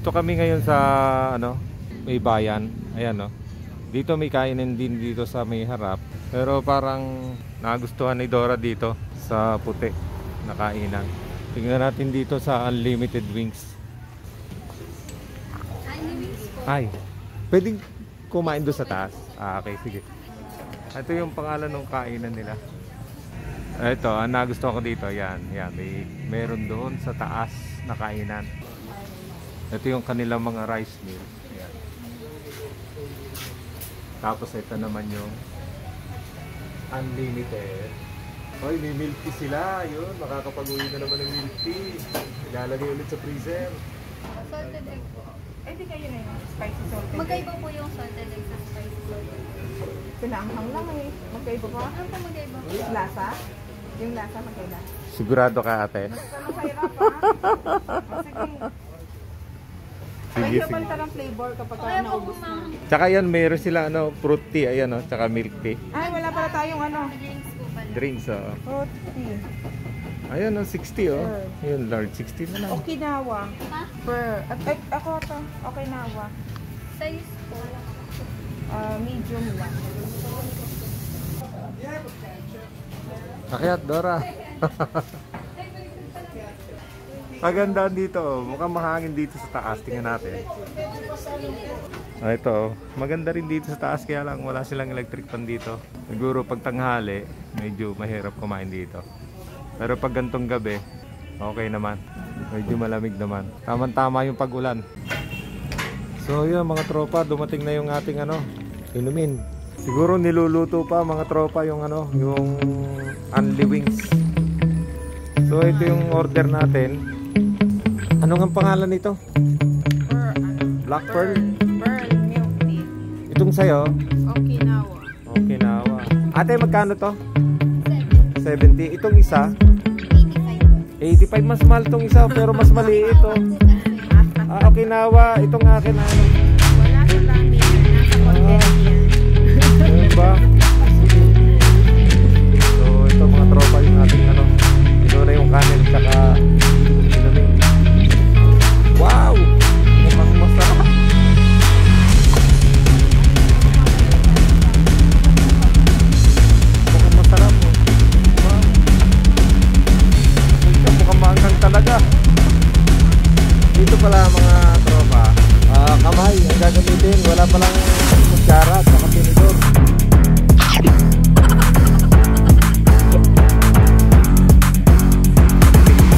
Dito kami ngayon sa ano, may bayan. Ayan no. Dito may kainan din dito sa may harap. Pero parang nagustuhan ni Dora dito sa puti na kainan. Tingnan natin dito sa Unlimited Wings. Ay, pwedeng kumain doon sa taas? Ah, okay, sige. Ito yung pangalan ng kainan nila. Ito, ang nagustuhan ko dito, yan. Meron doon sa taas na kainan. Ito yung kanilang mga rice meal. Yan. Tapos ito naman yung unlimited. Hoy, may milk tea sila. Yun, makakapag-uwi na naman ng milk tea. Ilalagay ulit sa freezer. Salted egg po. Eh, di kayo na yung spicy salted egg. Magkaiba po yung salted egg sa spicy salted egg. Pinaanghang lang eh. Magkaiba pa? Ano pa magkaiba? Lasa? Yung lasa magkaiba. Sigurado ka, ate? Mahirap ha? Sige. Mahirap palitan ng flavor kapag naubos na. Tsaka yan, mayroon sila ano, fruit tea, ayan o, tsaka milk tea. Ay, wala pala tayong ano. Drinks po pala. Drinks, oh. Fruit tea. Ayan o, 60 oh. Yun, large 60 na lang. Okinawa. Ha? At ako ito. Okinawa. Size po. Medium lang. Akyat, Dora. Maganda dito, mukhang mahangin dito sa taas. Tingnan natin. Ito, maganda rin dito sa taas, kaya lang wala silang electric fan dito. Siguro pag tanghali, medyo mahirap kumain dito. Pero pag gantong gabi, okay naman. Medyo malamig naman. Tama-tama yung pag-ulan. So yun mga tropa, dumating na yung ating ano, inumin. Siguro niluluto pa mga tropa yung ano, yung Unli Wings. So ito yung order natin. Ano nga pangalan nito? Black Pearl? Pearl milk tea. Itong sayo? Okinawa. Okinawa. Ate, magkano to? 70. Itong isa? 85. Mas mahal tong isa pero mas maliit ito. Okinawa. Itong akin ano? Wala sa dami. Nasa content yan. Ayun ba? So ito mga tropa yung ating ano. Ito na yung kanin tsaka inumin. Wow! Mukhang masarap. Mukhang masarap. Wow. Mukhang maanghang talaga. Dito pala mga tropa, kamay ang gagamitin. Wala palang kutsara at saka tinidor.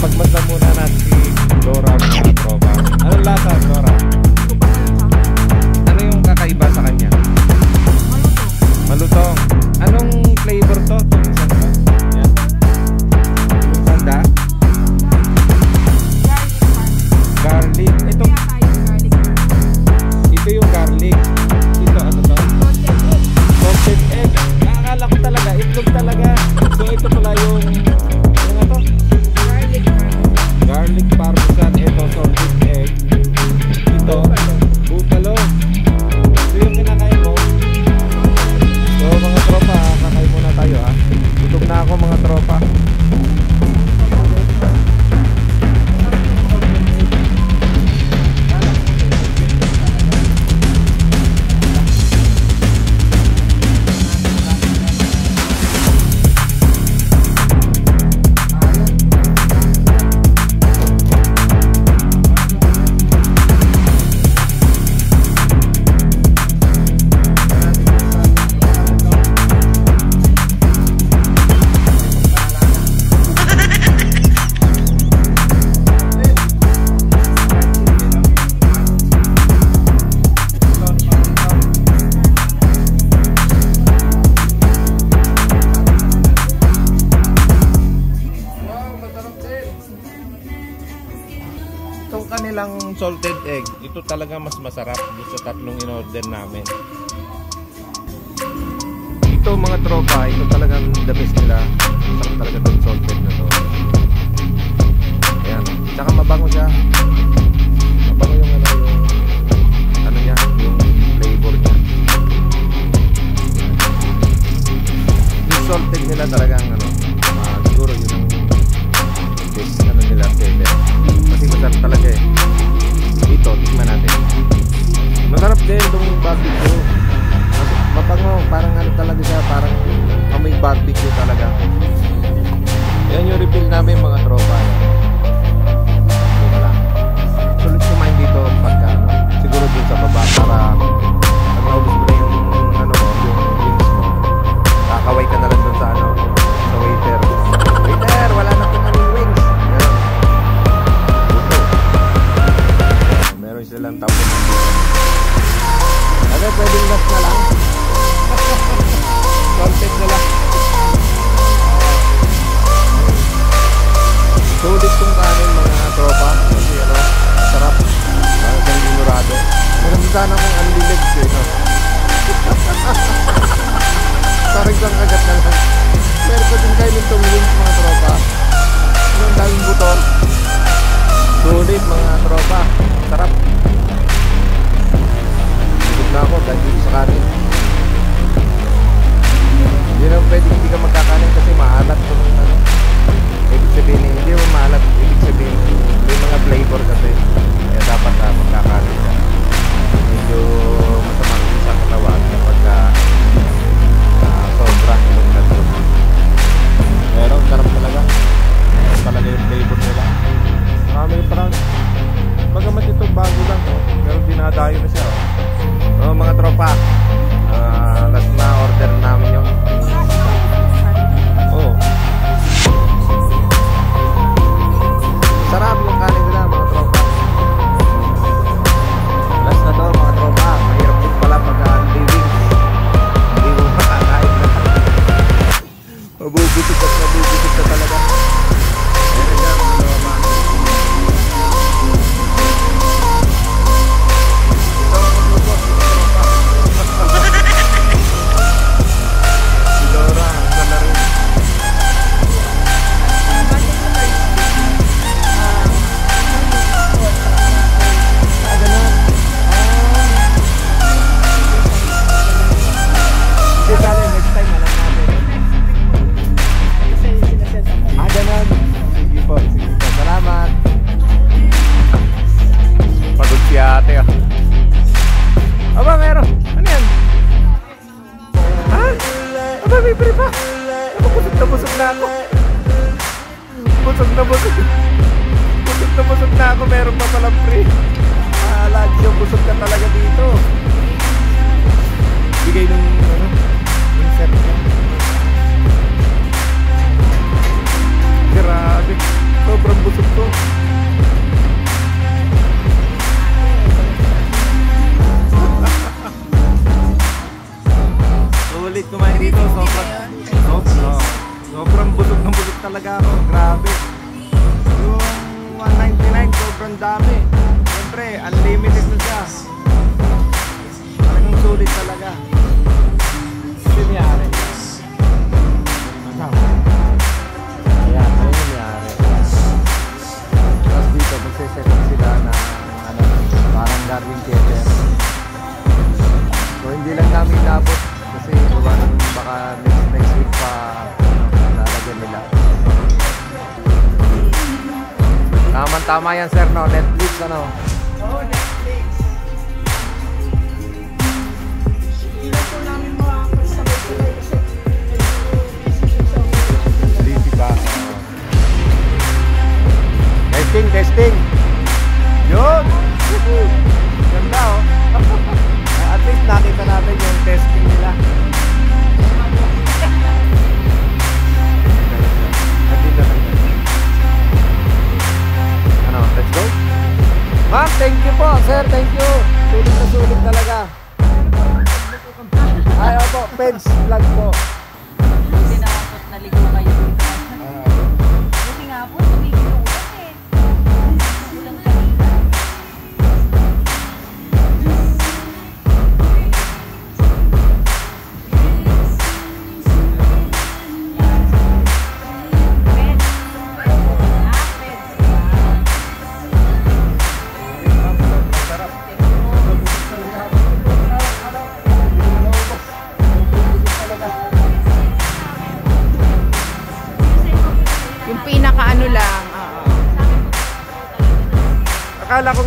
Pagmasdan muna natin si Dora mga tropa. Anong lasa, Dora? Ano yung kakaiba sa kanya? Malutong. Anong flavor to? Yan. Sanda? Garlic. Ito yung garlic. Ito ano to? Salted egg. Nakakala ko talaga, itlog talaga. So ito pala yung ano to? Garlic parmesan. Ito salted egg. Ito buffalo. Ito yung kinakain mo. So mga tropa, kakain muna tayo ha. Gutom na ako mga tropa. Itong kanilang salted egg, ito talaga mas masarap sa tatlong in-order namin. Ito mga tropa, ito talagang the best nila. Masarap talaga itong salted na to. Ayan, tsaka mabango siya. Mabango yung ano niya, yung flavor niya. Yung salted nila talagang ano, siguro yun ang best ano nila, kasi masarap talaga eh. Ito, Hindi, itong barbecue. Mas mabango, parang ano talaga siya, parang amoy barbecue talaga. Yan yung refill namin mga tropa. Wala. Sulit kumain dito pagka ano, siguro dun sa baba para pag naubos mo na yung ano mo, yung wings mo. Kakaway ka na lang dun sa ano, sa waiter. Waiter, wala na pong aming wings. Meron. Meron silang tapon ng dito. Ano, pwedeng last na lang? Content na lang. Sulit kong kanin mga tropa. Kasi ano, sarap. Parang isang dinurado. Meron sana kong unliligs eh, no? Parang isang kagat na lang. Meron pa din kayo nitong wings mga tropa. Yung daming buto. Sulit mga tropa. Sarap. Sulit na ako dahil dito sa kanin. Hindi na pwede hindi ka magkakanin kasi maalat ko ng ano. Ibig sabihin, hindi mo maalat. Ibig sabihin, may mga flavor kasi. Kaya dapat magkakanin ka. Medyo masamang sa katawan kapag sobra yung ganito. Pero sarap talaga. Sarap talaga yung flavor nila. Marami parang bagamat ito bago lang pero dinadayo na siya. Mga tropa, last na order namin yung sarap yung kanin nila mga tropa. Last na to mga tropa. Mahirap din pala pag living. Hindi mo makakain na. Mabubusog ka talaga. Ayan na mga tropa. Ito ang maglubos mga tropa. Si Dora, sa laro. Next time alam natin. Ganun. Sige po. Salamat. Pagod si ate ah. Aba meron. Ano yan? Ha? Aba may pre pa. Aba busog na ako. Busog na ako. Meron pa palang pre. Lagi yung busog ka talaga dito. Bigay ng ano, insert ka. Grabe, sobrang busog ko. Sulit kumain dito, sobrang busog talaga ako. Grabe. Yung 199 sobrang dami. Siyempre, unlimited na siya. Parang sulit talaga. Siniyari. Ayan, ayun nangyari. Tapos dito, magsiset up sila na ano, parang Darwin Theater. So hindi lang namin nabot kasi baka next week pa lalagyan nila. Tama yan sir, no? Netflix ano? Oo, Netflix. Ilan po namin makakasabay-sabay kasi Busy pa. Testing. Yun! Ganda oh. At least nakita natin yung testing nila. Ano, let's go? Ma'am, thank you po, sir, thank you. Sulit na sulit talaga. Ay, opo, Peds vlog po. Hindi na ako naligo kayo dito. Buti nga po, tumigil yung ulan eh. Ulan kanina.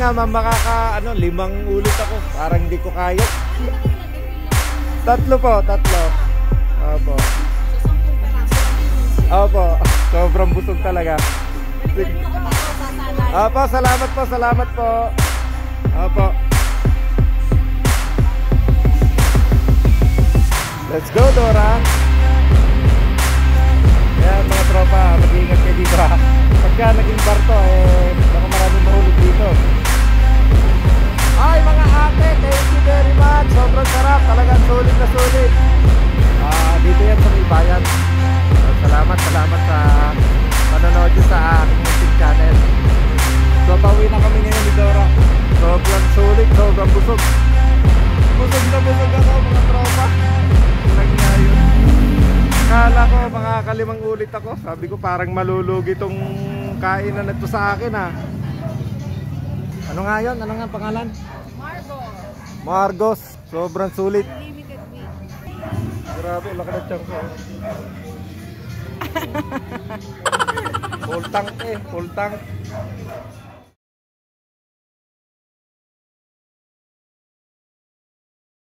nga ma'am, limang ulit ako. Parang hindi ko kaya. 3 po, 3. Opo. Opo, sobrang busog talaga. Opo, salamat po, salamat po. Opo. Let's go, Dora. Ayan mga tropa, mag-iingat kayo dito ha. Pagka naging bar to, baka maraming mahulog dito. Ay mga ate, thank you very much. Sobrang sarap, talagang sulit na sulit. Dito yan sa may bayan. Salamat sa panonood nyo sa aking YouTube channel. So pauwi na kami ngayon ni Dora. Sobrang sulit, sobrang busog. Busog na busog ako mga tropa. Nagyayon. Kala ko makakalimang ulit ako. Sabi ko parang malulugi tong kainan na ito sa akin ha. Ano nga yun? Ano nga pangalan? Margos. Sobrang sulit. Grabe, laki na tiyan ko. Full tank full tank.